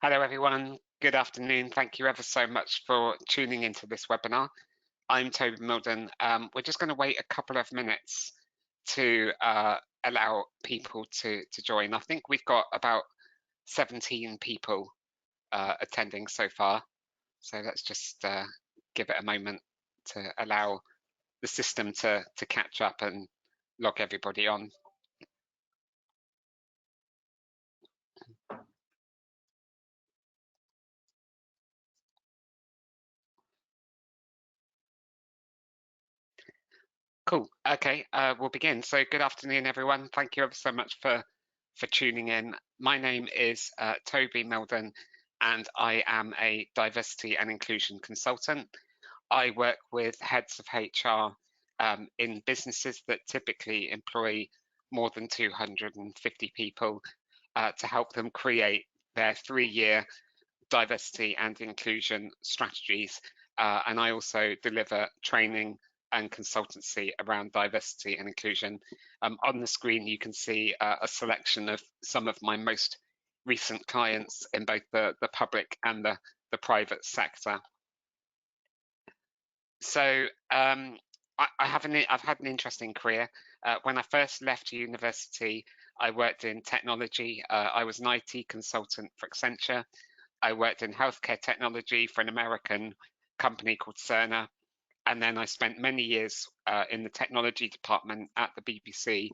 Hello, everyone. Good afternoon. Thank you ever so much for tuning into this webinar. I'm Toby Milden. We're just going to wait a couple of minutes to allow people to join. I think we've got about 17 people attending so far. So let's just give it a moment to allow the system to catch up and log everybody on. Cool. Okay, we'll begin. So good afternoon, everyone. Thank you ever so much for tuning in. My name is Toby Milden, and I am a diversity and inclusion consultant. I work with heads of HR in businesses that typically employ more than 250 people to help them create their 3-year diversity and inclusion strategies. And I also deliver training and consultancy around diversity and inclusion. On the screen, you can see a selection of some of my most recent clients in both the public and the private sector. So I've had an interesting career. When I first left university, I worked in technology. I was an IT consultant for Accenture. I worked in healthcare technology for an American company called Cerner. And then I spent many years in the technology department at the BBC,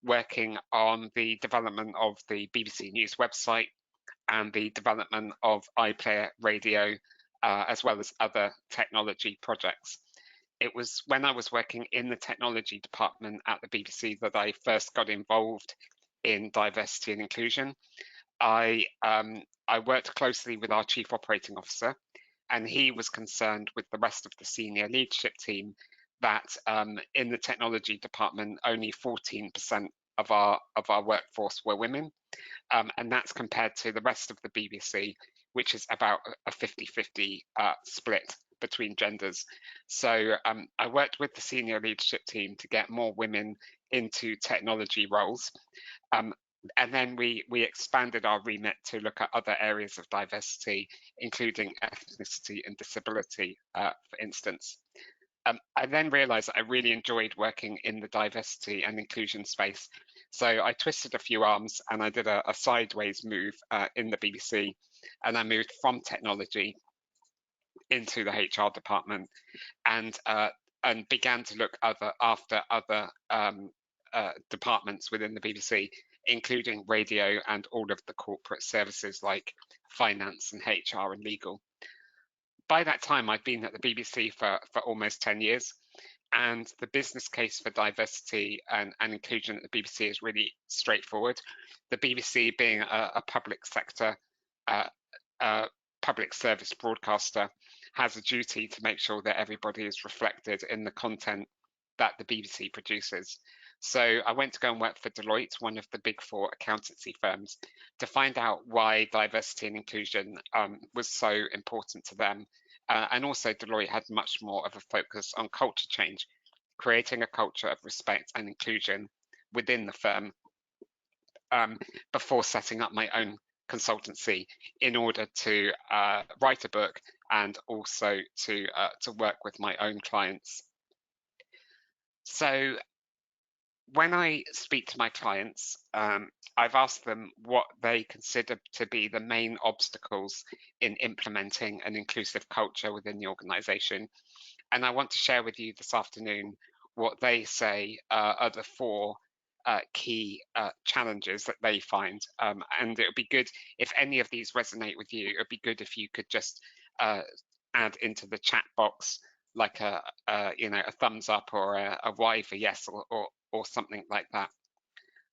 working on the development of the BBC News website and the development of iPlayer Radio, as well as other technology projects. It was when I was working in the technology department at the BBC that I first got involved in diversity and inclusion. I worked closely with our chief operating officer, and he was concerned with the rest of the senior leadership team that in the technology department only 14% of our workforce were women, and that's compared to the rest of the BBC, which is about a 50-50 split between genders. So I worked with the senior leadership team to get more women into technology roles. And then we expanded our remit to look at other areas of diversity, including ethnicity and disability, for instance. I then realized that I really enjoyed working in the diversity and inclusion space. So I twisted a few arms and I did a sideways move in the BBC, and I moved from technology into the HR department and began to look after other departments within the BBC, including radio and all of the corporate services like finance and HR and legal. By that time, I'd been at the BBC for almost 10 years, and the business case for diversity and inclusion at the BBC is really straightforward. The BBC, being a public sector, public service broadcaster, has a duty to make sure that everybody is reflected in the content that the BBC produces. So I went to go and work for Deloitte, one of the big four accountancy firms, to find out why diversity and inclusion was so important to them. And also Deloitte had much more of a focus on culture change, creating a culture of respect and inclusion within the firm before setting up my own consultancy in order to write a book and also to work with my own clients. So when I speak to my clients, I've asked them what they consider to be the main obstacles in implementing an inclusive culture within the organization. And I want to share with you this afternoon what they say are the four key challenges that they find. And it would be good if any of these resonate with you. It would be good if you could just add into the chat box like a thumbs up or a Y for yes or something like that.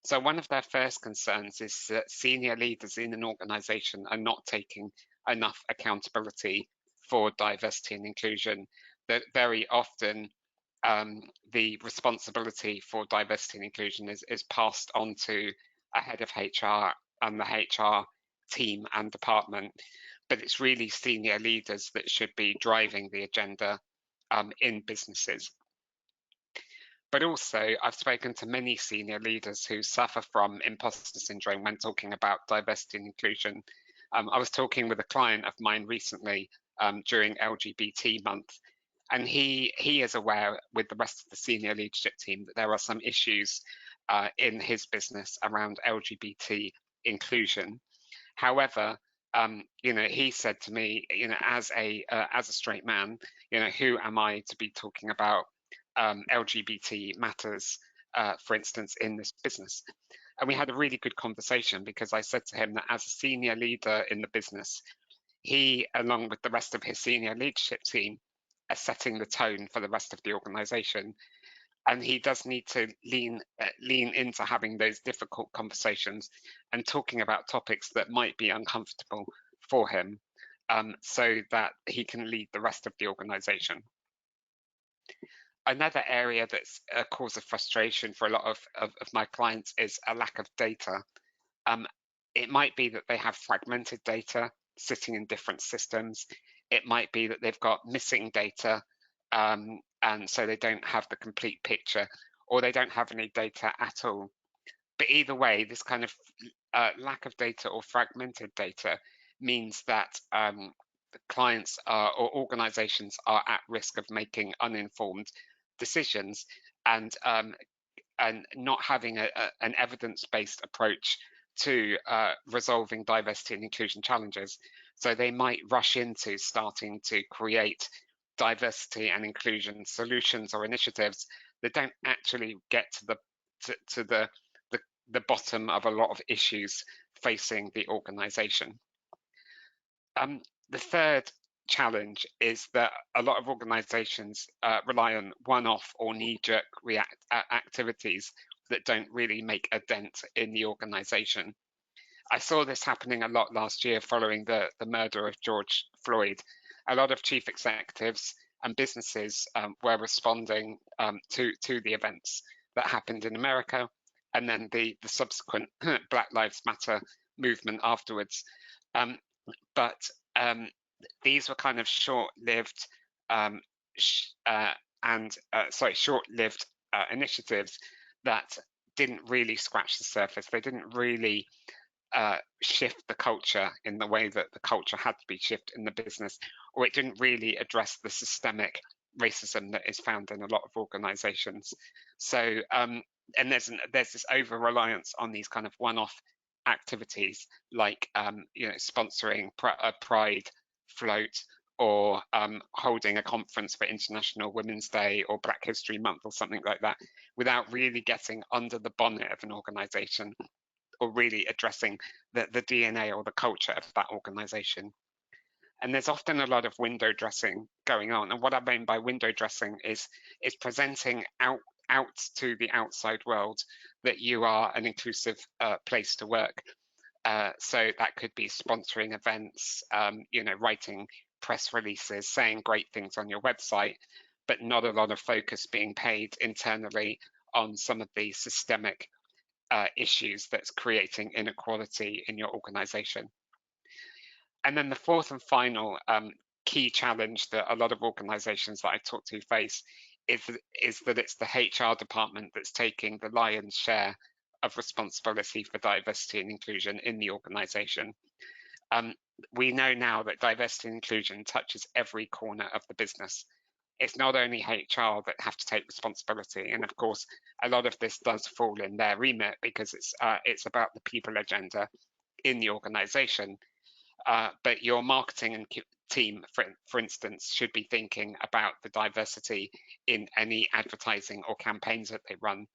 So one of their first concerns is that senior leaders in an organization are not taking enough accountability for diversity and inclusion, that very often the responsibility for diversity and inclusion is passed on to a head of HR and the HR team and department, but it's really senior leaders that should be driving the agenda in businesses. But also, I've spoken to many senior leaders who suffer from imposter syndrome when talking about diversity and inclusion. I was talking with a client of mine recently during LGBT month, and he is aware with the rest of the senior leadership team that there are some issues in his business around LGBT inclusion. However, he said to me, as a straight man, who am I to be talking about LGBT matters, for instance, in this business? And we had a really good conversation because I said to him that as a senior leader in the business, he, along with the rest of his senior leadership team, are setting the tone for the rest of the organization. And he does need to lean into having those difficult conversations and talking about topics that might be uncomfortable for him, so that he can lead the rest of the organization. Another area that's a cause of frustration for a lot of my clients is a lack of data. It might be that they have fragmented data sitting in different systems. It might be that they've got missing data, and so they don't have the complete picture, or they don't have any data at all. But either way, this kind of lack of data or fragmented data means that clients or organizations are at risk of making uninformed decisions, and not having an evidence-based approach to resolving diversity and inclusion challenges. So they might rush into starting to create diversity and inclusion solutions or initiatives that don't actually get to the bottom of a lot of issues facing the organization. The third challenge is that a lot of organizations rely on one-off or knee-jerk activities that don't really make a dent in the organization. I saw this happening a lot last year following the murder of George Floyd. A lot of chief executives and businesses were responding to the events that happened in America, and then the subsequent Black Lives Matter movement afterwards. But these were kind of short-lived short-lived initiatives that didn't really scratch the surface. They didn't really shift the culture in the way that the culture had to be shifted in the business, or it didn't really address the systemic racism that is found in a lot of organizations. So, and there's this over-reliance on these kind of one-off activities like sponsoring a pride float, or holding a conference for International Women's Day or Black History Month or something like that, without really getting under the bonnet of an organization or really addressing the DNA or the culture of that organization. And there's often a lot of window dressing going on. And what I mean by window dressing is presenting out to the outside world that you are an inclusive place to work. So that could be sponsoring events, writing press releases, saying great things on your website, but not a lot of focus being paid internally on some of the systemic issues that's creating inequality in your organization. And then the fourth and final key challenge that a lot of organizations that I talk to face is that it's the HR department that's taking the lion's share of responsibility for diversity and inclusion in the organization. We know now that diversity and inclusion touches every corner of the business. It's not only HR that have to take responsibility, and of course, a lot of this does fall in their remit because it's about the people agenda in the organization. But your marketing and team, for instance, should be thinking about the diversity in any advertising or campaigns that they run.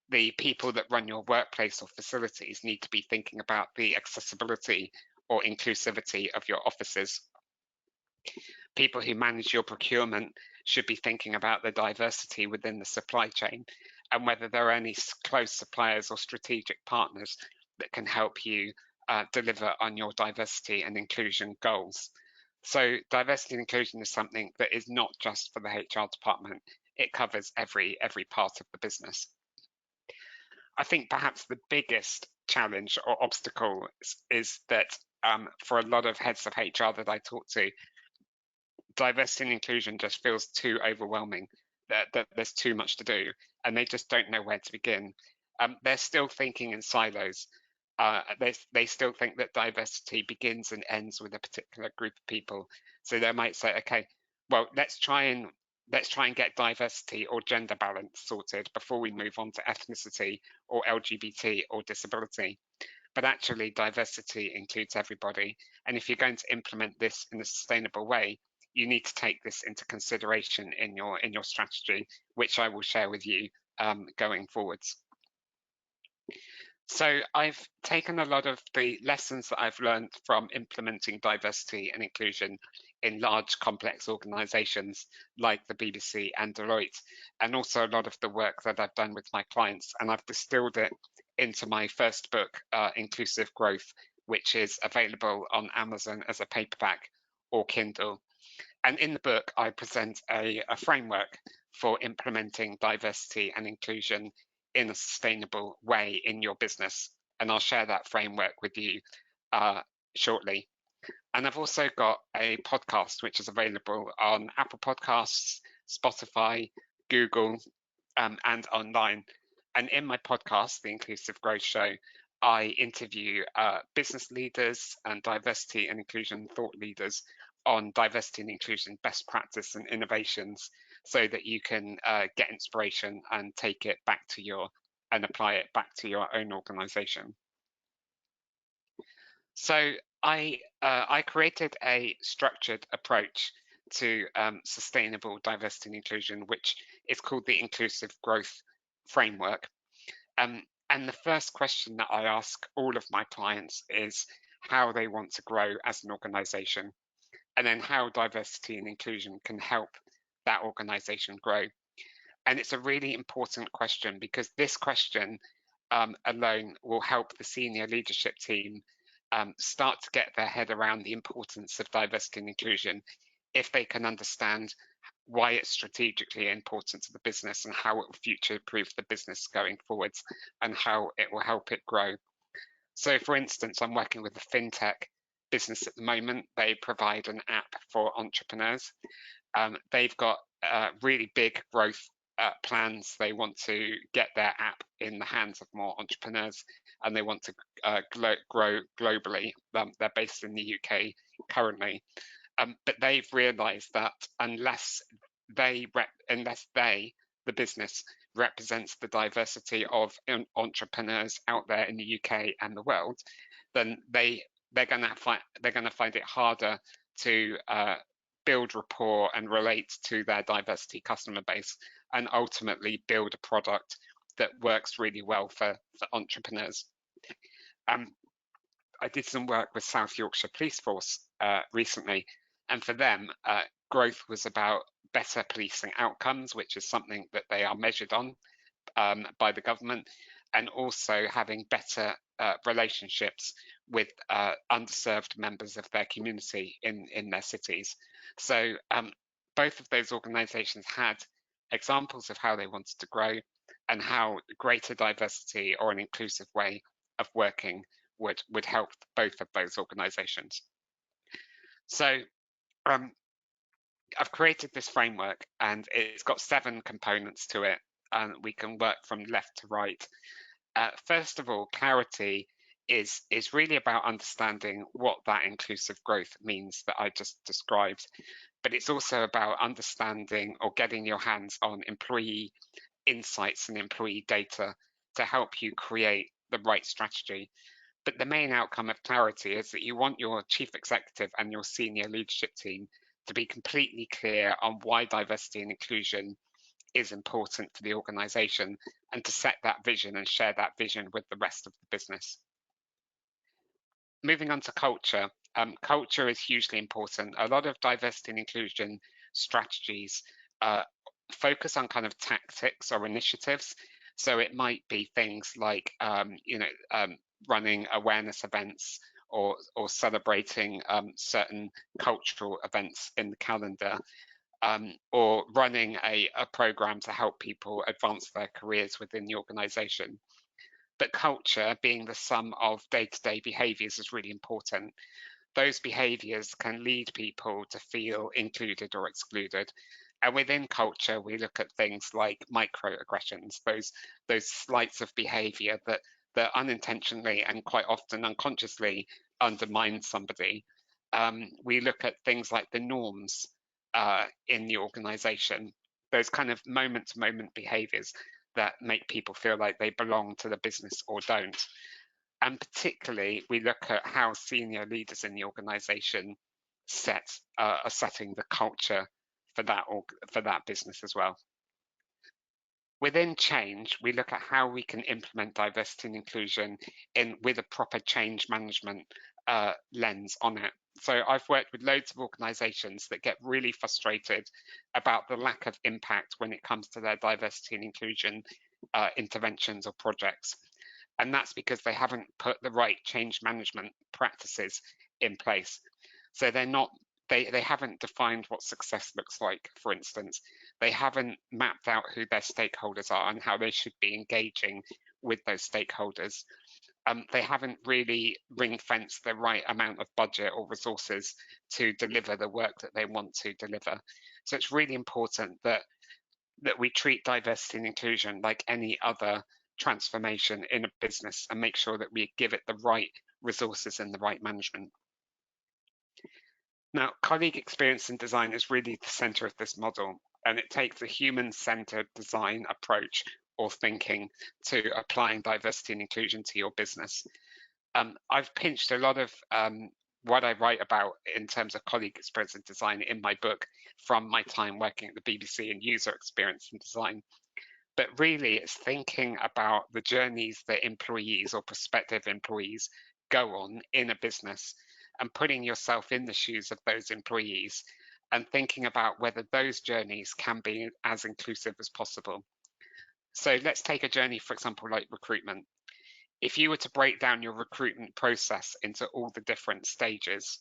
The people that run your workplace or facilities need to be thinking about the accessibility or inclusivity of your offices. People who manage your procurement should be thinking about the diversity within the supply chain and whether there are any close suppliers or strategic partners that can help you deliver on your diversity and inclusion goals. So diversity and inclusion is something that is not just for the HR department. It covers every part of the business. I think perhaps the biggest challenge or obstacle is that for a lot of heads of HR that I talk to, diversity and inclusion just feels too overwhelming, that there's too much to do, and they just don't know where to begin. They're still thinking in silos. they still think that diversity begins and ends with a particular group of people. So they might say, okay, well, let's try and get diversity or gender balance sorted before we move on to ethnicity or LGBT or disability. But actually, diversity includes everybody. And if you're going to implement this in a sustainable way, you need to take this into consideration in your strategy, which I will share with you going forwards. So I've taken a lot of the lessons that I've learned from implementing diversity and inclusion in large, complex organizations like the BBC and Deloitte, and also a lot of the work that I've done with my clients, and I've distilled it into my first book, Inclusive Growth, which is available on Amazon as a paperback or Kindle. And in the book, I present a framework for implementing diversity and inclusion in a sustainable way in your business. And I'll share that framework with you shortly. And I've also got a podcast which is available on Apple Podcasts, Spotify, Google, and online. And in my podcast, The Inclusive Growth Show, I interview business leaders and diversity and inclusion thought leaders on diversity and inclusion best practice and innovations, so that you can get inspiration and take it back to and apply it back to your own organization. So I created a structured approach to sustainable diversity and inclusion, which is called the Inclusive Growth Framework. And the first question that I ask all of my clients is how they want to grow as an organization, and then how diversity and inclusion can help that organization grow. And it's a really important question, because this question alone will help the senior leadership team start to get their head around the importance of diversity and inclusion, if they can understand why it's strategically important to the business and how it will future-proof the business going forwards and how it will help it grow. So for instance, I'm working with a fintech business at the moment. They provide an app for entrepreneurs. They've got really big growth plans. They want to get their app in the hands of more entrepreneurs, and they want to grow globally. They're based in the UK currently, but they've realised that unless they, the business, represents the diversity of entrepreneurs out there in the UK and the world, then they're going to find it harder to build rapport and relate to their diversity customer base, and ultimately build a product that works really well for entrepreneurs. I did some work with South Yorkshire Police Force recently, and for them, growth was about better policing outcomes, which is something that they are measured on by the government, and also having better relationships with underserved members of their community in their cities. So both of those organisations had examples of how they wanted to grow, and how greater diversity or an inclusive way of working would help both of those organisations. So I've created this framework, and it's got 7 components to it, and we can work from left to right. First of all, clarity is really about understanding what that inclusive growth means that I just described, but it's also about understanding or getting your hands on employee insights and employee data to help you create the right strategy. But the main outcome of clarity is that you want your chief executive and your senior leadership team to be completely clear on why diversity and inclusion is important for the organization, and to set that vision and share that vision with the rest of the business. Moving on to culture. Culture is hugely important. A lot of diversity and inclusion strategies focus on kind of tactics or initiatives. So it might be things like, running awareness events, or celebrating certain cultural events in the calendar, or running a program to help people advance their careers within the organization. But culture, being the sum of day-to-day behaviors, is really important. Those behaviors can lead people to feel included or excluded. And within culture, we look at things like microaggressions, those slights of behavior that that unintentionally and quite often unconsciously undermine somebody. We look at things like the norms in the organization, those kind of moment-to-moment behaviors that make people feel like they belong to the business or don't. And particularly, we look at how senior leaders in the organization are setting the culture for that business as well. Within change, we look at how we can implement diversity and inclusion with a proper change management lens on it. So I've worked with loads of organizations that get really frustrated about the lack of impact when it comes to their diversity and inclusion interventions or projects. And that's because they haven't put the right change management practices in place. So they haven't defined what success looks like, for instance. They haven't mapped out who their stakeholders are and how they should be engaging with those stakeholders. They haven't really ring-fenced the right amount of budget or resources to deliver the work that they want to deliver. So it's really important that we treat diversity and inclusion like any other transformation in a business and make sure that we give it the right resources and the right management. Now, colleague experience in design is really the center of this model, and it takes a human-centered design approach or thinking to applying diversity and inclusion to your business. I've pinched a lot of what I write about in terms of colleague experience in design in my book from my time working at the BBC in user experience in design. But really, it's thinking about the journeys that employees or prospective employees go on in a business and putting yourself in the shoes of those employees and thinking about whether those journeys can be as inclusive as possible. So let's take a journey, for example, like recruitment. If you were to break down your recruitment process into all the different stages,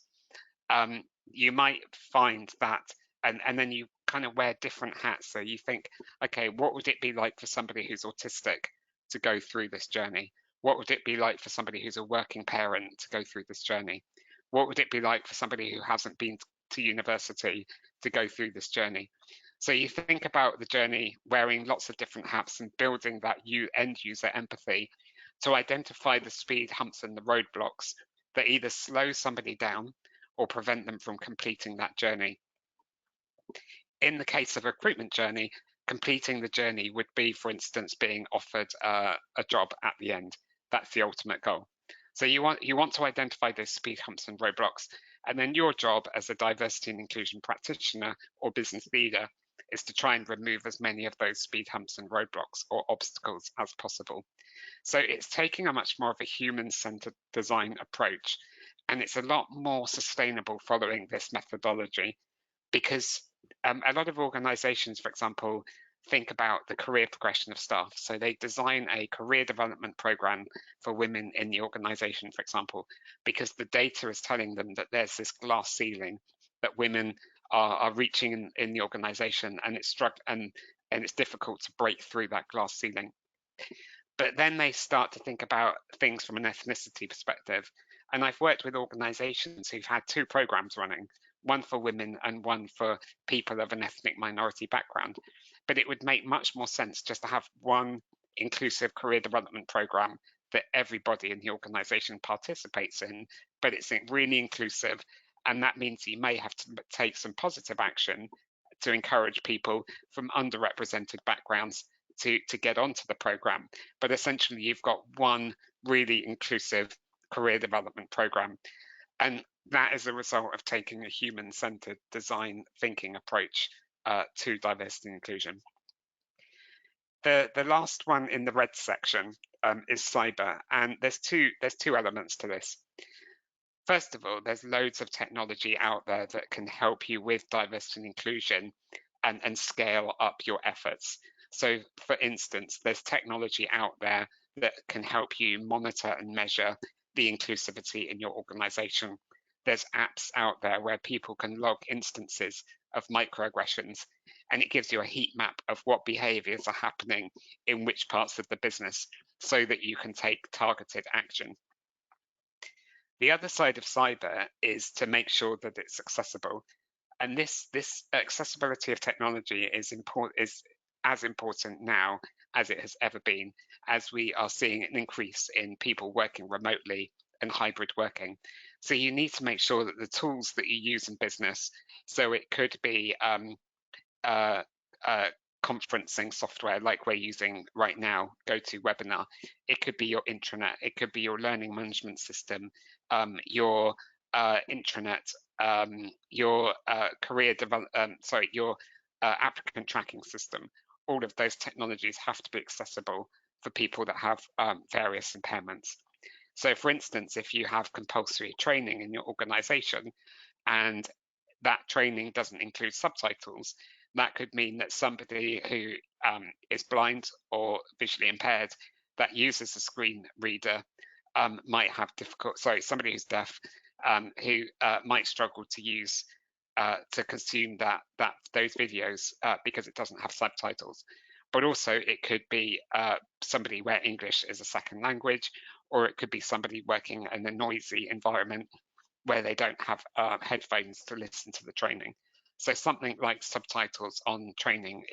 you might find that, and then you kind of wear different hats. So you think, okay, what would it be like for somebody who's autistic to go through this journey? What would it be like for somebody who's a working parent to go through this journey? What would it be like for somebody who hasn't been to university to go through this journey? So you think about the journey wearing lots of different hats and building that end user empathy to identify the speed humps and the roadblocks that either slow somebody down or prevent them from completing that journey. In the case of a recruitment journey, completing the journey would be, for instance, being offered a job at the end. That's the ultimate goal. So you want to identify those speed humps and roadblocks, and then your job as a diversity and inclusion practitioner or business leader is to try and remove as many of those speed humps and roadblocks or obstacles as possible. So it's taking a much more of a human-centered design approach, and it's a lot more sustainable following this methodology because a lot of organizations, for example, think about the career progression of staff. So they design a career development program for women in the organization, for example, because the data is telling them that there's this glass ceiling that women are reaching in the organization, and it's difficult to break through that glass ceiling. But then they start to think about things from an ethnicity perspective. And I've worked with organizations who've had two programs running, one for women and one for people of an ethnic minority background. But it would make much more sense just to have one inclusive career development program that everybody in the organization participates in, but it's really inclusive. And that means you may have to take some positive action to encourage people from underrepresented backgrounds to get onto the program. But essentially, you've got one really inclusive career development program. And that is a result of taking a human-centered design thinking approach to diversity and inclusion. The last one in the red section is cyber, and there's two elements to this. First of all, there's loads of technology out there that can help you with diversity and inclusion and scale up your efforts. So, for instance, there's technology out there that can help you monitor and measure the inclusivity in your organization. There's apps out there where people can log instances of microaggressions, and it gives you a heat map of what behaviors are happening in which parts of the business so that you can take targeted action. The other side of cyber is to make sure that it's accessible. And this accessibility of technology is important, is as important now as it has ever been, as we are seeing an increase in people working remotely and hybrid working. So you need to make sure that the tools that you use in business, so it could be uh, conferencing software like we're using right now, GoToWebinar. It could be your intranet, it could be your learning management system, your intranet, your career development, your applicant tracking system. All of those technologies have to be accessible for people that have various impairments. So, for instance, if you have compulsory training in your organization and that training doesn't include subtitles, that could mean that somebody who is blind or visually impaired that uses a screen reader might have somebody who's deaf who might struggle to use to consume those videos because it doesn't have subtitles. But also it could be somebody where English is a second language, or it could be somebody working in a noisy environment where they don't have headphones to listen to the training. So something like subtitles on training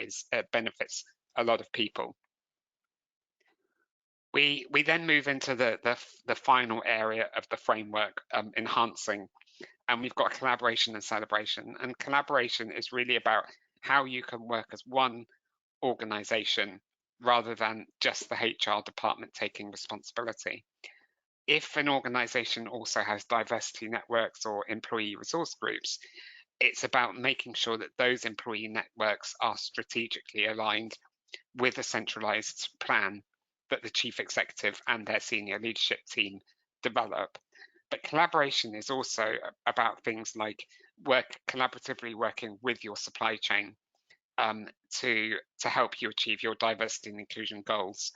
benefits a lot of people. We then move into the final area of the framework, enhancing, and we've got collaboration and celebration. And collaboration is really about how you can work as one organization rather than just the HR department taking responsibility. If an organization also has diversity networks or employee resource groups, it's about making sure that those employee networks are strategically aligned with a centralized plan that the chief executive and their senior leadership team develop. But collaboration is also about things like collaboratively working with your supply chain to help you achieve your diversity and inclusion goals.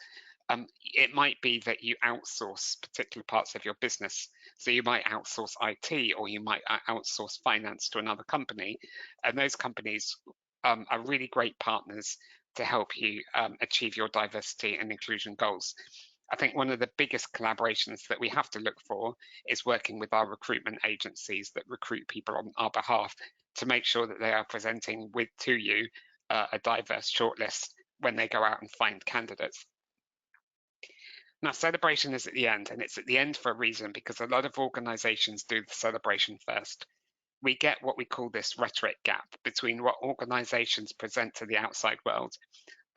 It might be that you outsource particular parts of your business. So you might outsource IT, or you might outsource finance to another company. And those companies are really great partners to help you achieve your diversity and inclusion goals. I think one of the biggest collaborations that we have to look for is working with our recruitment agencies that recruit people on our behalf to make sure that they are presenting to you a diverse shortlist when they go out and find candidates. Now, celebration is at the end, and it's at the end for a reason, because a lot of organizations do the celebration first. We get what we call this rhetoric gap between what organizations present to the outside world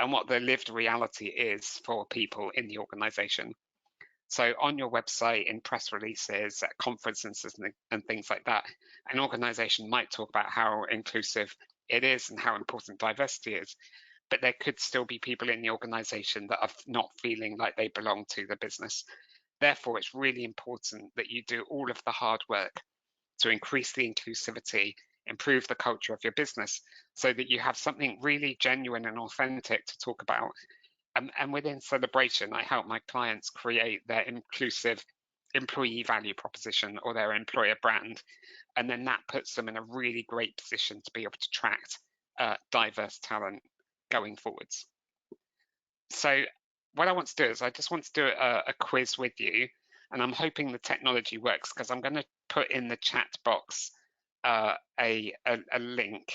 and what the lived reality is for people in the organization. So on your website, in press releases, at conferences and things like that, an organization might talk about how inclusive it is and how important diversity is, but there could still be people in the organization that are not feeling like they belong to the business. Therefore, it's really important that you do all of the hard work to increase the inclusivity, improve the culture of your business, so that you have something really genuine and authentic to talk about. And within celebration, I help my clients create their inclusive employee value proposition or their employer brand. And then that puts them in a really great position to be able to attract diverse talent going forwards. So what I want to do is I just want to do a quiz with you, and I'm hoping the technology works, because I'm going to put in the chat box a link.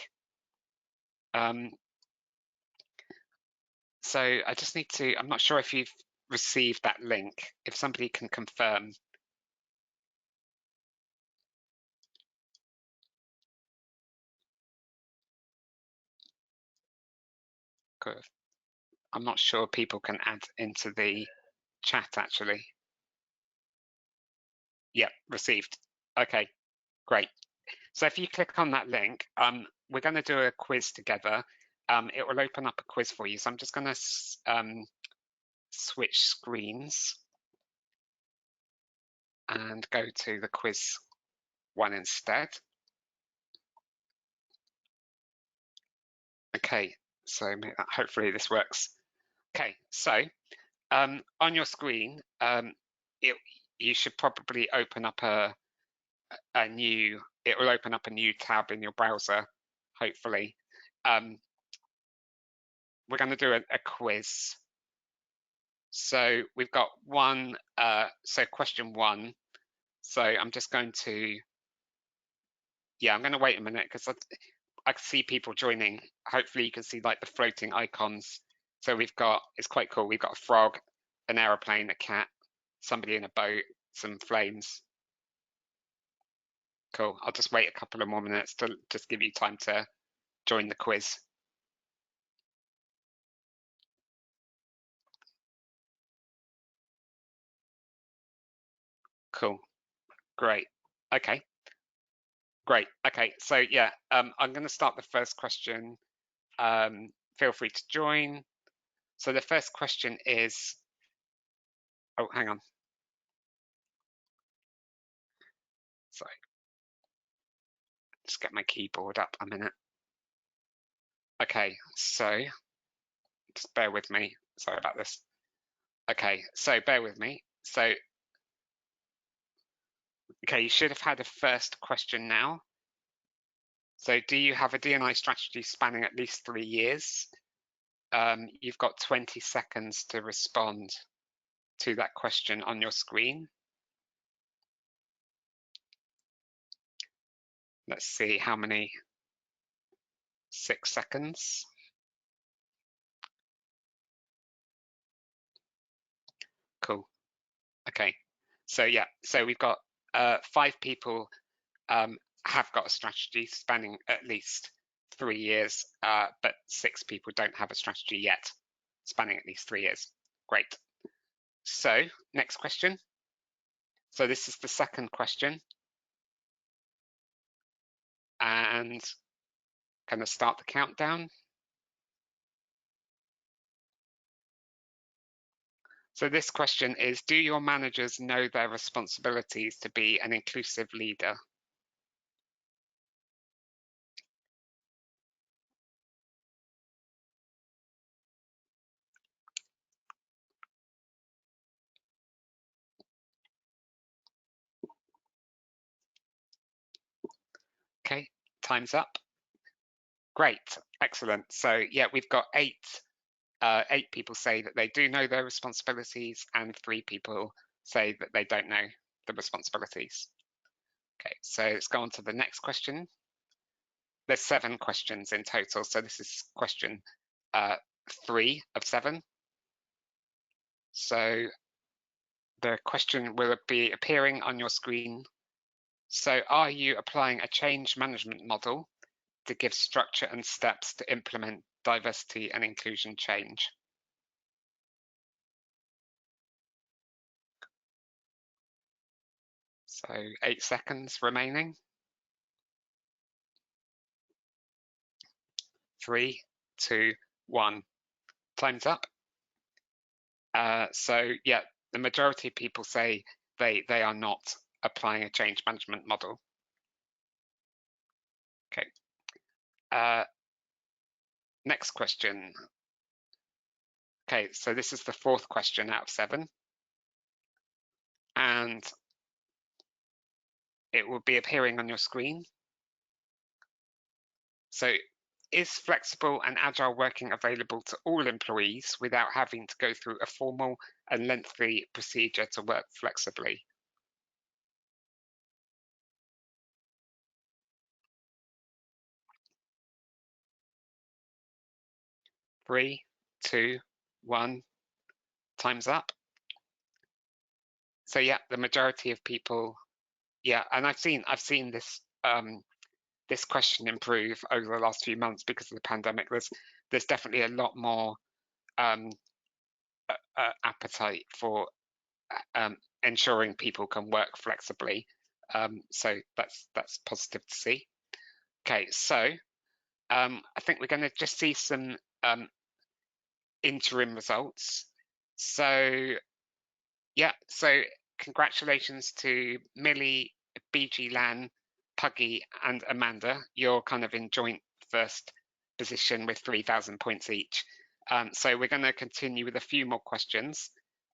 So I just need to, I'm not sure if you've received that link, if somebody can confirm. Good. I'm not sure people can add into the chat actually. Yep, received. Okay, great. So if you click on that link, we're going to do a quiz together. It will open up a quiz for you. So I'm just going to switch screens and go to the quiz one instead. Okay, so hopefully this works. Okay, so on your screen, you should probably open up it will open up a new tab in your browser, hopefully. We're going to do a quiz. So we've got question one. So I'm just going to, I'm going to wait a minute, because I can see people joining. Hopefully you can see like the floating icons. So we've got, it's quite cool. We've got a frog, an aeroplane, a cat, somebody in a boat, some flames. Cool. I'll just wait a couple of more minutes to just give you time to join the quiz. Cool. Great. Okay. Great. Okay. So yeah, I'm going to start the first question. Feel free to join. So the first question is, oh, hang on. Sorry. Just get my keyboard up a minute. Okay. So just bear with me. Sorry about this. Okay. So bear with me. So, okay, you should have had a first question now. So do you have a D&I strategy spanning at least 3 years? You've got 20 seconds to respond to that question on your screen. Let's see how many. 6 seconds. Cool. Okay. So yeah, so we've got 5 people have got a strategy spanning at least 3 years, but 6 people don't have a strategy yet spanning at least 3 years. Great. So next question. So this is the second question. And going to start the countdown. So this question is, do your managers know their responsibilities to be an inclusive leader? Okay, time's up. Great, excellent. So yeah, we've got 8 people say that they do know their responsibilities, and 3 people say that they don't know the responsibilities. Okay, so let's go on to the next question. There's 7 questions in total, so this is question 3 of 7. So the question will be appearing on your screen. So are you applying a change management model to give structure and steps to implement diversity and inclusion change? So 8 seconds remaining. 3, 2, 1. Time's up. So yeah, the majority of people say they are not applying a change management model. Okay. Next question. Okay, so this is the 4th question out of 7. And it will be appearing on your screen. So is flexible and agile working available to all employees without having to go through a formal and lengthy procedure to work flexibly? Three, two, one. Time's up. So yeah, the majority of people, yeah, and I've seen this this question improve over the last few months because of the pandemic. There's definitely a lot more appetite for ensuring people can work flexibly. So that's positive to see. Okay, so I think we're going to just see some interim results. So yeah, so congratulations to Millie, BG Lan, Puggy, and Amanda. You're kind of in joint first position with 3,000 points each. So we're going to continue with a few more questions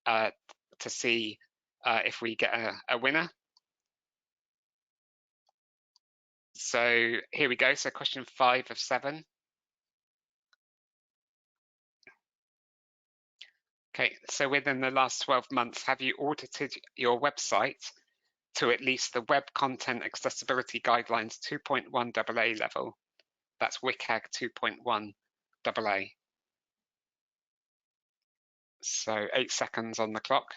to see if we get a winner. So here we go. So question 5 of 7. Okay, so within the last 12 months, have you audited your website to at least the Web Content Accessibility Guidelines 2.1 AA level? That's WCAG 2.1 AA. So 8 seconds on the clock.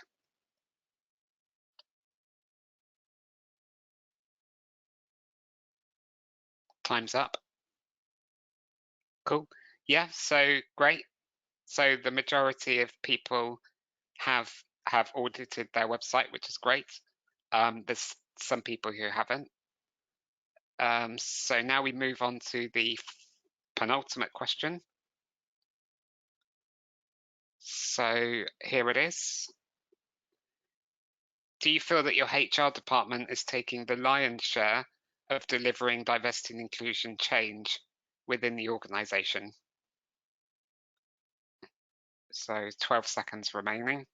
Time's up. Cool. Yeah, so great. So the majority of people have audited their website, which is great. There's some people who haven't. So now we move on to the penultimate question. So here it is. Do you feel that your HR department is taking the lion's share of delivering diversity and inclusion change within the organization? So 12 seconds remaining.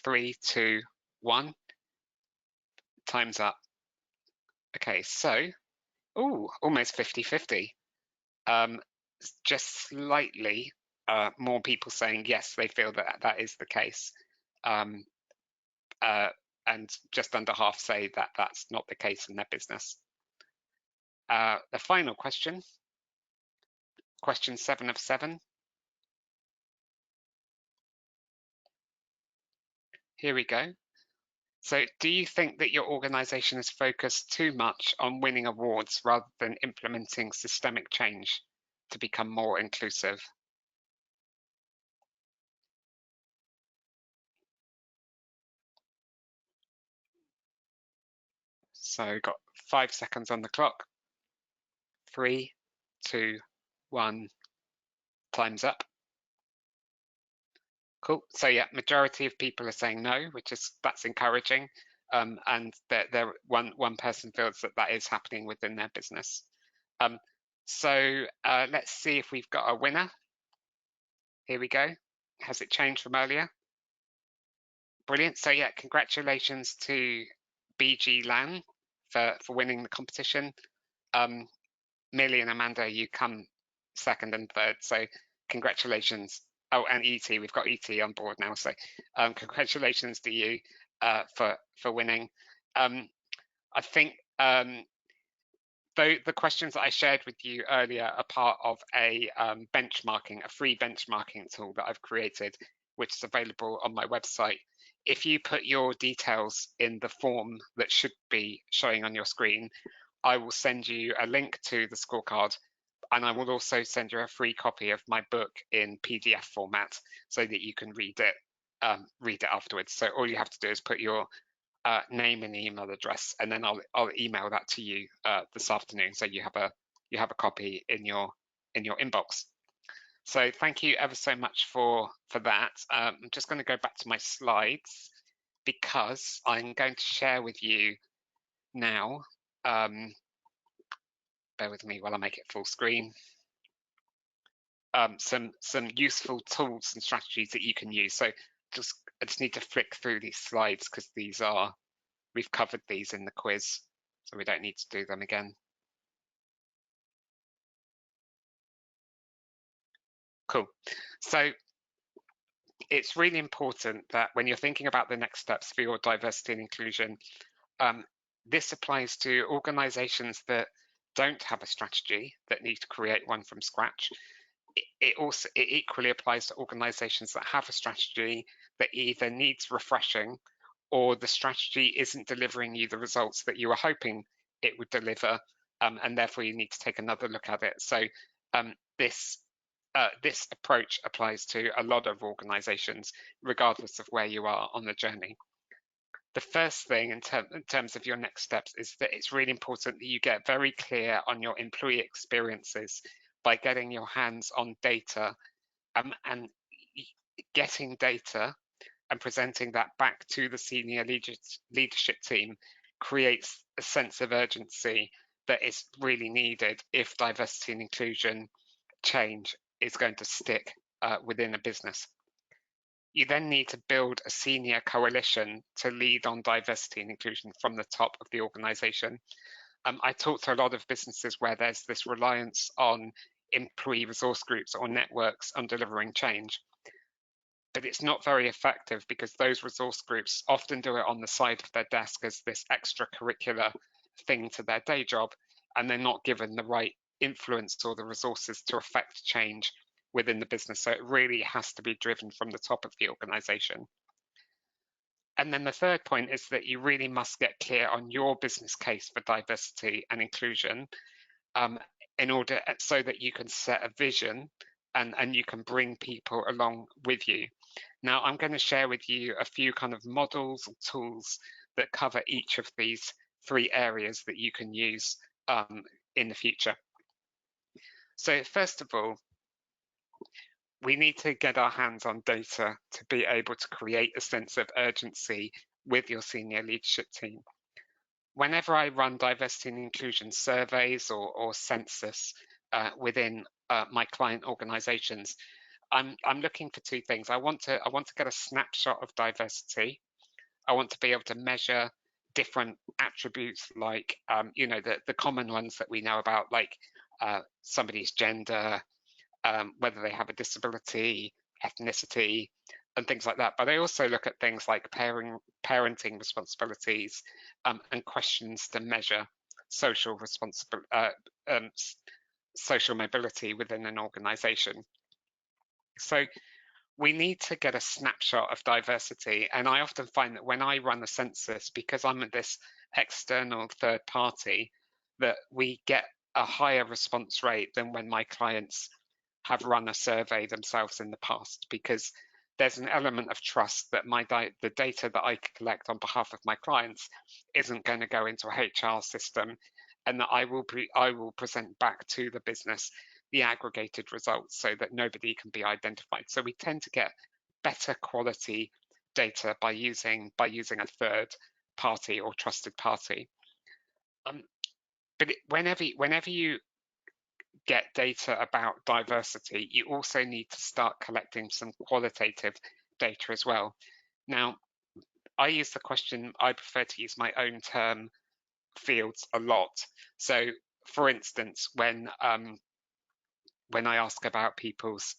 3, 2, 1. Time's up. Okay, so, almost 50-50. Just slightly more people saying yes, they feel that that is the case. And just under half say that that's not the case in their business. The final question, question 7 of 7. Here we go. So do you think that your organization is focused too much on winning awards rather than implementing systemic change to become more inclusive? So got 5 seconds on the clock. 3, 2, 1. Time's up. Cool. So yeah, majority of people are saying no, that's encouraging. And there one person feels that that is happening within their business. So let's see if we've got a winner. Here we go. Has it changed from earlier? Brilliant. So yeah, congratulations to BG LAN for winning the competition. Millie and Amanda, you come second and third. So congratulations. Oh, and ET, we've got ET on board now. So congratulations to you for winning. I think the questions that I shared with you earlier are part of a free benchmarking tool that I've created, which is available on my website. If you put your details in the form that should be showing on your screen, I will send you a link to the scorecard, and I will also send you a free copy of my book in PDF format so that you can read it afterwards. So all you have to do is put your name and email address, and then I'll email that to you this afternoon, so you have a copy in your inbox. So thank you ever so much for that. I'm just going to go back to my slides because I'm going to share with you now. Bear with me while I make it full screen. Some useful tools and strategies that you can use. So I just need to flick through these slides because we've covered these in the quiz, so we don't need to do them again. Cool. So it's really important that when you're thinking about the next steps for your diversity and inclusion, this applies to organizations that don't have a strategy, that need to create one from scratch. It equally applies to organizations that have a strategy that either needs refreshing, or the strategy isn't delivering you the results that you were hoping it would deliver, and therefore you need to take another look at it. So this approach applies to a lot of organizations, regardless of where you are on the journey. The first thing in terms of your next steps is that it's really important that you get very clear on your employee experiences by getting your hands on data, and getting data and presenting that back to the senior leadership team creates a sense of urgency that is really needed if diversity and inclusion change is going to stick within a business. You then need to build a senior coalition to lead on diversity and inclusion from the top of the organization. I talk to a lot of businesses where there's this reliance on employee resource groups or networks on delivering change. but it's not very effective because those resource groups often do it on the side of their desk as this extracurricular thing to their day job, and they're not given the right influence or the resources to affect change within the business. So it really has to be driven from the top of the organization. And then the third point is that you really must get clear on your business case for diversity and inclusion, in order so that you can set a vision and you can bring people along with you. Now, I'm going to share with you a few kind of models and tools that cover each of these three areas that you can use in the future. So first of all, we need to get our hands on data to be able to create a sense of urgency with your senior leadership team. Whenever I run diversity and inclusion surveys or census within my client organizations, I'm looking for two things. I want to get a snapshot of diversity. I want to be able to measure different attributes like the common ones that we know about, like somebody's gender, whether they have a disability, ethnicity, and things like that. But I also look at things like parenting responsibilities and questions to measure social social mobility within an organization. So we need to get a snapshot of diversity. And I often find that when I run a census, because I'm at this external third party, that we get a higher response rate than when my clients have run a survey themselves in the past, because there's an element of trust that the data that I collect on behalf of my clients isn't going to go into a HR system, and that I will present back to the business the aggregated results so that nobody can be identified. So we tend to get better quality data by using a third party or trusted party. But whenever you get data about diversity, you also need to start collecting some qualitative data as well. Now, I prefer to use my own term fields a lot. So, for instance, when I ask about people's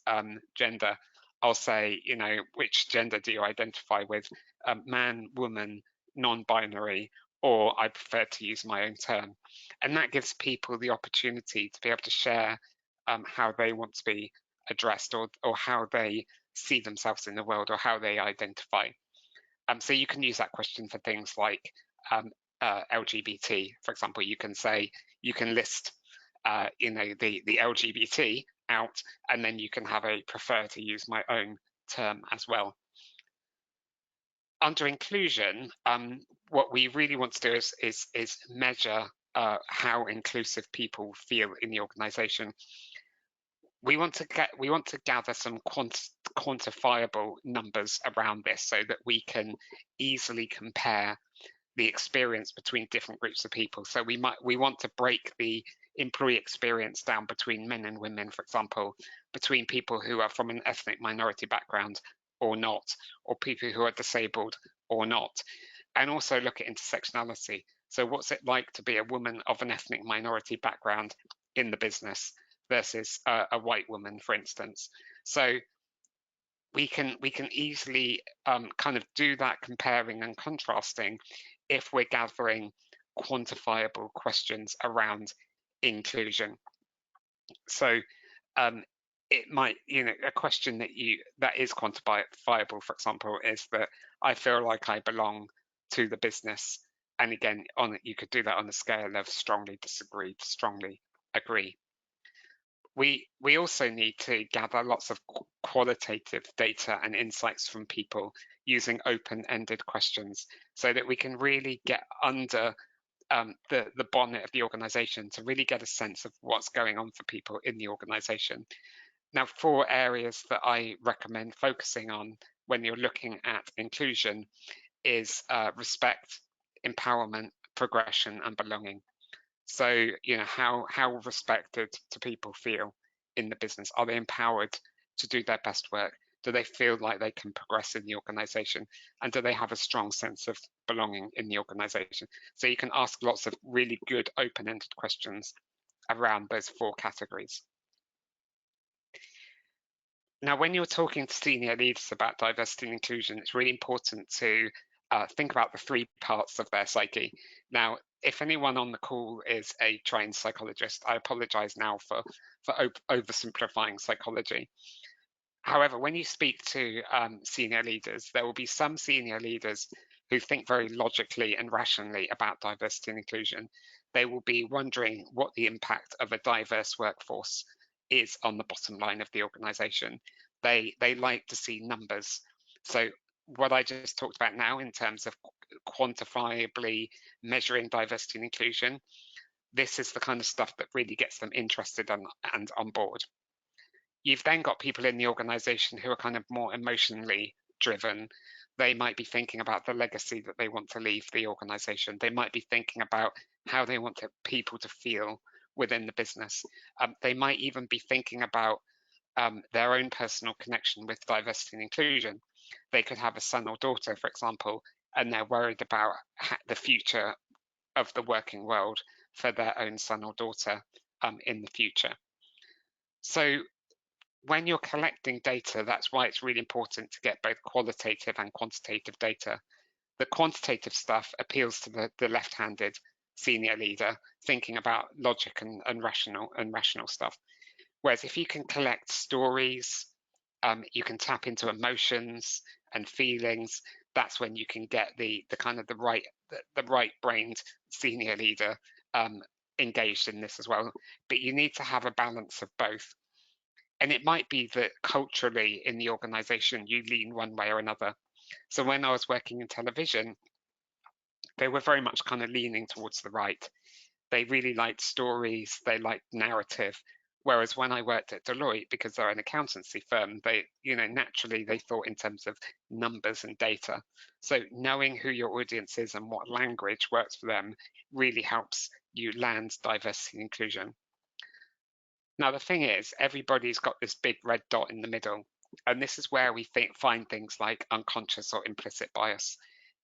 gender, I'll say, which gender do you identify with? Man, woman, non-binary, or I prefer to use my own term. And that gives people the opportunity to be able to share how they want to be addressed, or how they see themselves in the world, or how they identify. So you can use that question for things like LGBT, for example. You can list the LGBT out, and then you can have a prefer to use my own term as well. Under inclusion, what we really want to do is measure how inclusive people feel in the organization. We want to gather some quantifiable numbers around this so that we can easily compare the experience between different groups of people. So we want to break the employee experience down between men and women, for example, between people who are from an ethnic minority background or not, or people who are disabled or not, and also look at intersectionality. So what's it like to be a woman of an ethnic minority background in the business versus a white woman, for instance? So we can easily kind of do that comparing and contrasting if we're gathering quantifiable questions around inclusion. So it might, a question that is quantifiable, for example, is that I feel like I belong to the business. And again, you could do that on the scale of strongly disagree to strongly agree. We also need to gather lots of qualitative data and insights from people using open-ended questions so that we can really get under the bonnet of the organization to really get a sense of what's going on for people in the organization. Now, 4 areas that I recommend focusing on when you're looking at inclusion is respect, empowerment, progression, and belonging. So, how respected do people feel in the business? Are they empowered to do their best work? Do they feel like they can progress in the organization? And do they have a strong sense of belonging in the organization? So you can ask lots of really good open-ended questions around those 4 categories. Now, when you're talking to senior leaders about diversity and inclusion, it's really important to think about the three parts of their psyche. Now, if anyone on the call is a trained psychologist, I apologize now for oversimplifying psychology. However, when you speak to senior leaders, there will be some senior leaders who think very logically and rationally about diversity and inclusion. They will be wondering what the impact of a diverse workforce is on the bottom line of the organization. They like to see numbers. So what I just talked about now in terms of quantifiably measuring diversity and inclusion, this is the kind of stuff that really gets them interested and on board. You've then got people in the organization who are kind of more emotionally driven. They might be thinking about the legacy that they want to leave the organization. They might be thinking about how they want people to feel within the business. They might even be thinking about their own personal connection with diversity and inclusion. They could have a son or daughter, for example, and they're worried about the future of the working world for their own son or daughter in the future. So when you're collecting data, that's why it's really important to get both qualitative and quantitative data. The quantitative stuff appeals to the left-handed senior leader thinking about logic and rational stuff. Whereas if you can collect stories, you can tap into emotions and feelings, that's when you can get the kind of the right-brained senior leader engaged in this as well. But you need to have a balance of both. And it might be that culturally in the organization, you lean one way or another. So when I was working in television, they were very much kind of leaning towards the right. They really liked stories, they liked narrative. Whereas when I worked at Deloitte, because they're an accountancy firm, they, naturally they thought in terms of numbers and data. So knowing who your audience is and what language works for them really helps you land diversity and inclusion. Now, the thing is, everybody's got this big red dot in the middle. And this is where we find things like unconscious or implicit bias.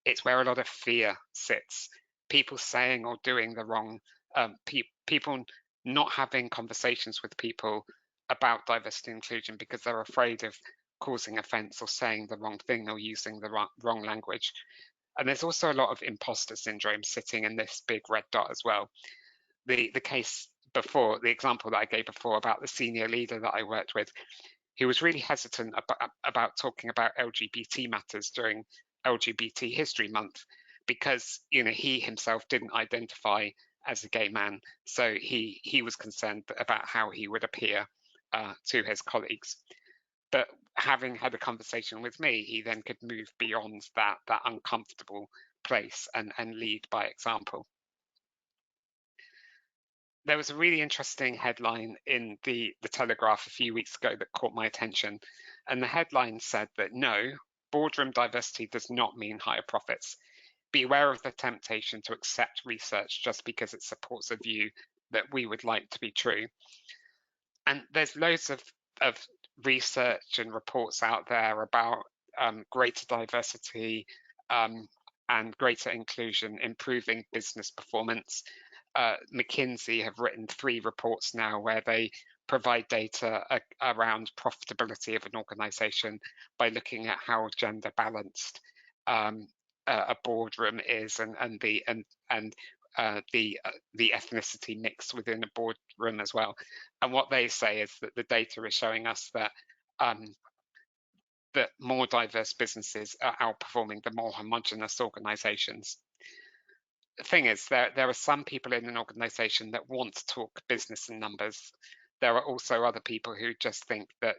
It's where a lot of fear sits. People saying or doing the wrong, people not having conversations with people about diversity and inclusion because they're afraid of causing offense or saying the wrong thing or using the wrong language. And there's also a lot of imposter syndrome sitting in this big red dot as well. The case before, the example that I gave before about the senior leader that I worked with, he was really hesitant about talking about LGBT matters during LGBT History Month because he himself didn't identify as a gay man, so he was concerned about how he would appear to his colleagues. But having had a conversation with me, he then could move beyond that uncomfortable place and lead by example. There was a really interesting headline in the Telegraph a few weeks ago that caught my attention. And the headline said that no, boardroom diversity does not mean higher profits. Beware of the temptation to accept research just because it supports a view that we would like to be true. And there's loads of research and reports out there about greater diversity and greater inclusion, improving business performance. McKinsey have written 3 reports now where they provide data around profitability of an organization by looking at how gender balanced a boardroom is and the ethnicity mix within a boardroom as well. And what they say is that the data is showing us that that more diverse businesses are outperforming the more homogenous organizations. The thing is, there are some people in an organization that want to talk business and numbers. There are also other people who just think that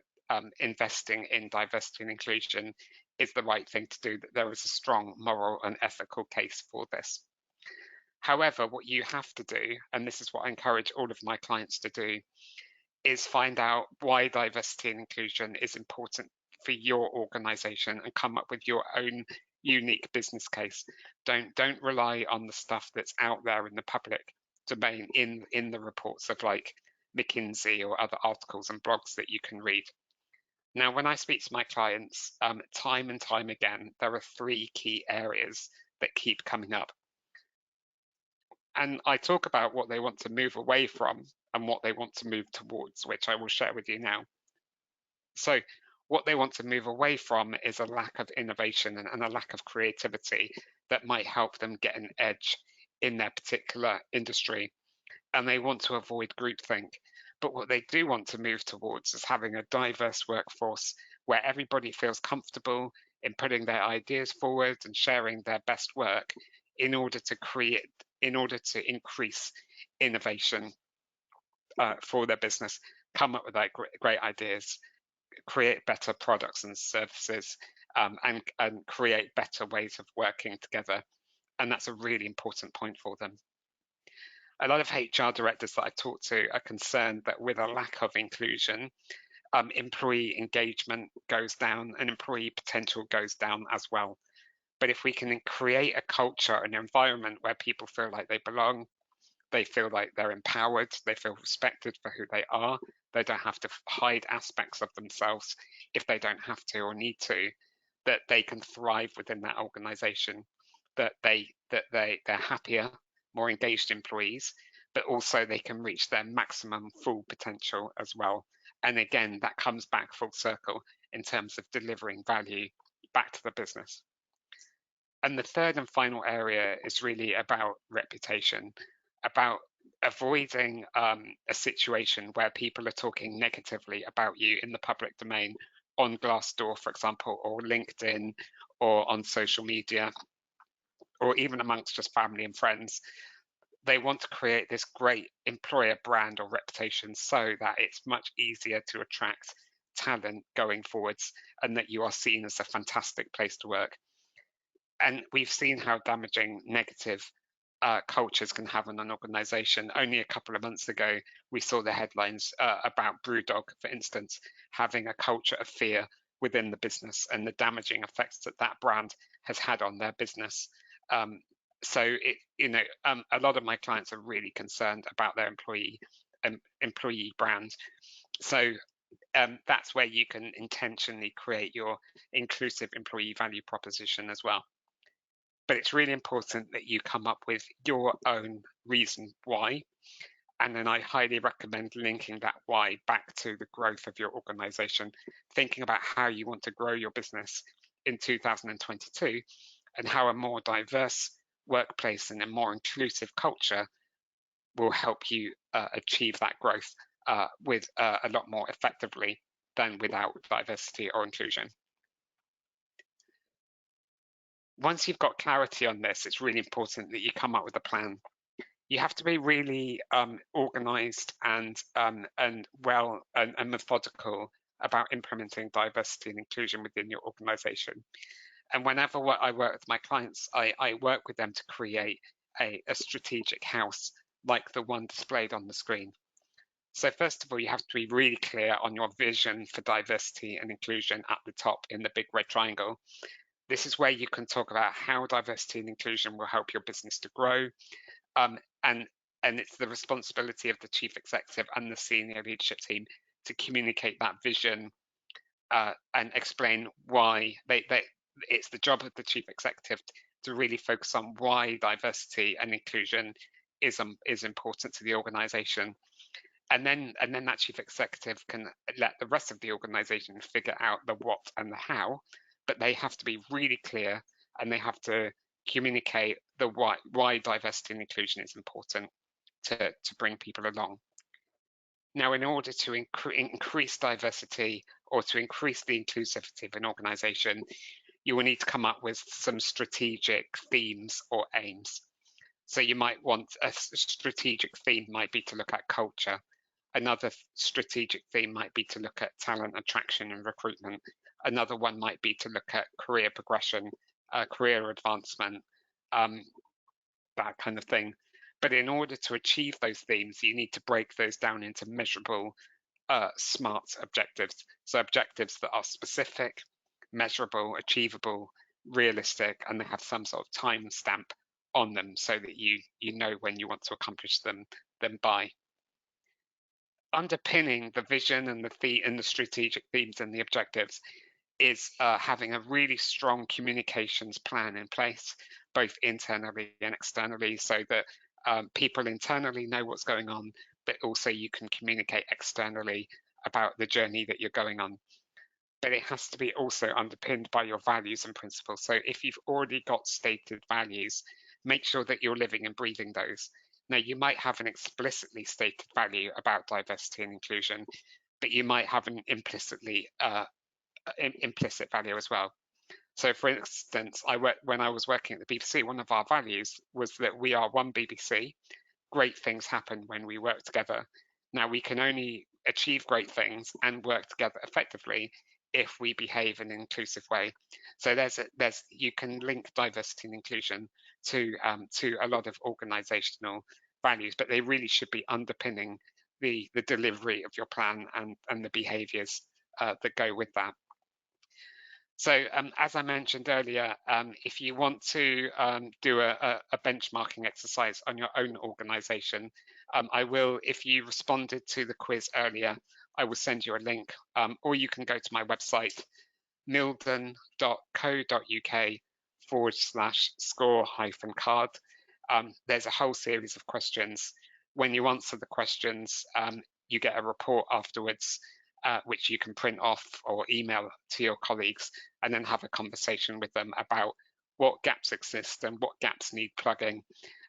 investing in diversity and inclusion is the right thing to do, that there is a strong moral and ethical case for this. However, what you have to do, and this is what I encourage all of my clients to do, is find out why diversity and inclusion is important for your organization and come up with your own unique business case. Don't rely on the stuff that's out there in the public domain in the reports of like McKinsey or other articles and blogs that you can read. Now, when I speak to my clients, time and time again, there are 3 key areas that keep coming up. And I talk about what they want to move away from and what they want to move towards, which I will share with you now. So What they want to move away from is a lack of innovation and a lack of creativity that might help them get an edge in their particular industry. And they want to avoid groupthink. But what they do want to move towards is having a diverse workforce where everybody feels comfortable in putting their ideas forward and sharing their best work in order to increase innovation for their business, come up with like great ideas, create better products and services, and create better ways of working together. And that's a really important point for them. A lot of HR directors that I talk to are concerned that with a lack of inclusion, employee engagement goes down and employee potential goes down as well. But if we can create a culture, an environment where people feel like they belong, they feel like they're empowered, they feel respected for who they are, they don't have to hide aspects of themselves if they don't have to or need to, that they can thrive within that organization, that they're happier, more engaged employees, but also they can reach their maximum full potential as well. And again, that comes back full circle in terms of delivering value back to the business. And the third and final area is really about reputation, about avoiding a situation where people are talking negatively about you in the public domain on Glassdoor, for example, or LinkedIn, or on social media, or even amongst just family and friends. They want to create this great employer brand or reputation so that it's much easier to attract talent going forwards and that you are seen as a fantastic place to work. And we've seen how damaging negative cultures can have on an organization. Only a couple of months ago, we saw the headlines about Brewdog, for instance, having a culture of fear within the business and the damaging effects that that brand has had on their business. So a lot of my clients are really concerned about their employee brand. So that's where you can intentionally create your inclusive employee value proposition as well. But it's really important that you come up with your own reason why. And then I highly recommend linking that why back to the growth of your organization, thinking about how you want to grow your business in 2022 and how a more diverse workplace and a more inclusive culture will help you achieve that growth with a lot more effectively than without diversity or inclusion. Once you've got clarity on this, it's really important that you come up with a plan. You have to be really organized and well and methodical about implementing diversity and inclusion within your organization. And whenever I work with my clients, I work with them to create a strategic house like the one displayed on the screen. So first of all, you have to be really clear on your vision for diversity and inclusion at the top in the big red triangle. This is where you can talk about how diversity and inclusion will help your business to grow. And it's the responsibility of the chief executive and the senior leadership team to communicate that vision and explain why it's the job of the chief executive to really focus on why diversity and inclusion is important to the organization. And then that chief executive can let the rest of the organization figure out the what and the how, but they have to be really clear and they have to communicate the why diversity and inclusion is important to bring people along. Now, in order to increase diversity or to increase the inclusivity of an organization, you will need to come up with some strategic themes or aims. So you might want a strategic theme might be to look at culture. Another strategic theme might be to look at talent attraction and recruitment. Another one might be to look at career progression, career advancement, that kind of thing. But in order to achieve those themes, you need to break those down into measurable, SMART objectives. So objectives that are specific, measurable, achievable, realistic, and they have some sort of time stamp on them so that you know when you want to accomplish them by. Underpinning the vision and the strategic themes and the objectives is having a really strong communications plan in place, both internally and externally, so that people internally know what's going on, but also you can communicate externally about the journey that you're going on. but it has to be also underpinned by your values and principles. So if you've already got stated values, make sure that you're living and breathing those. Now, you might have an explicitly stated value about diversity and inclusion, but you might have an implicit value as well. So, for instance, when I was working at the BBC, one of our values was that we are one BBC. Great things happen when we work together. Now, we can only achieve great things and work together effectively if we behave in an inclusive way. So you can link diversity and inclusion to a lot of organisational values, but they really should be underpinning the delivery of your plan and the behaviours that go with that. So as I mentioned earlier, if you want to do a benchmarking exercise on your own organisation, I will, if you responded to the quiz earlier, I will send you a link, or you can go to my website, mildon.co.uk/score-card. There's a whole series of questions. When you answer the questions, you get a report afterwards, which you can print off or email to your colleagues, and then have a conversation with them about what gaps exist and what gaps need plugging.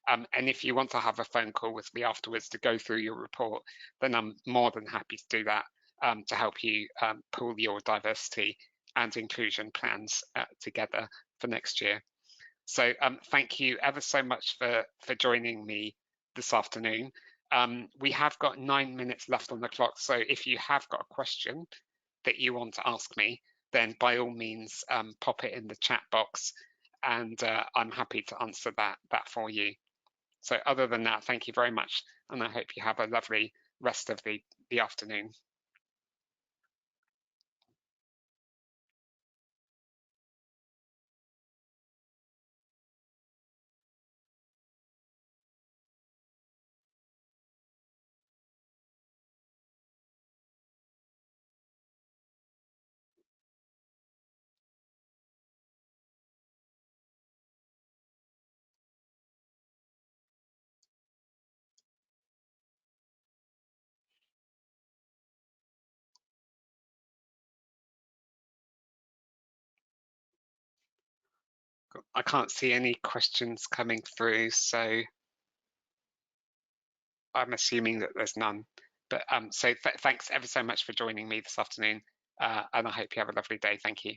And if you want to have a phone call with me afterwards to go through your report, then I'm more than happy to do that to help you pull your diversity and inclusion plans together for next year. So thank you ever so much for joining me this afternoon. We have got 9 minutes left on the clock, so if you have got a question that you want to ask me, then by all means pop it in the chat box, and I'm happy to answer that for you. So other than that, thank you very much, and I hope you have a lovely rest of the afternoon. I can't see any questions coming through, so I'm assuming that there's none. But so thanks ever so much for joining me this afternoon, and I hope you have a lovely day. Thank you.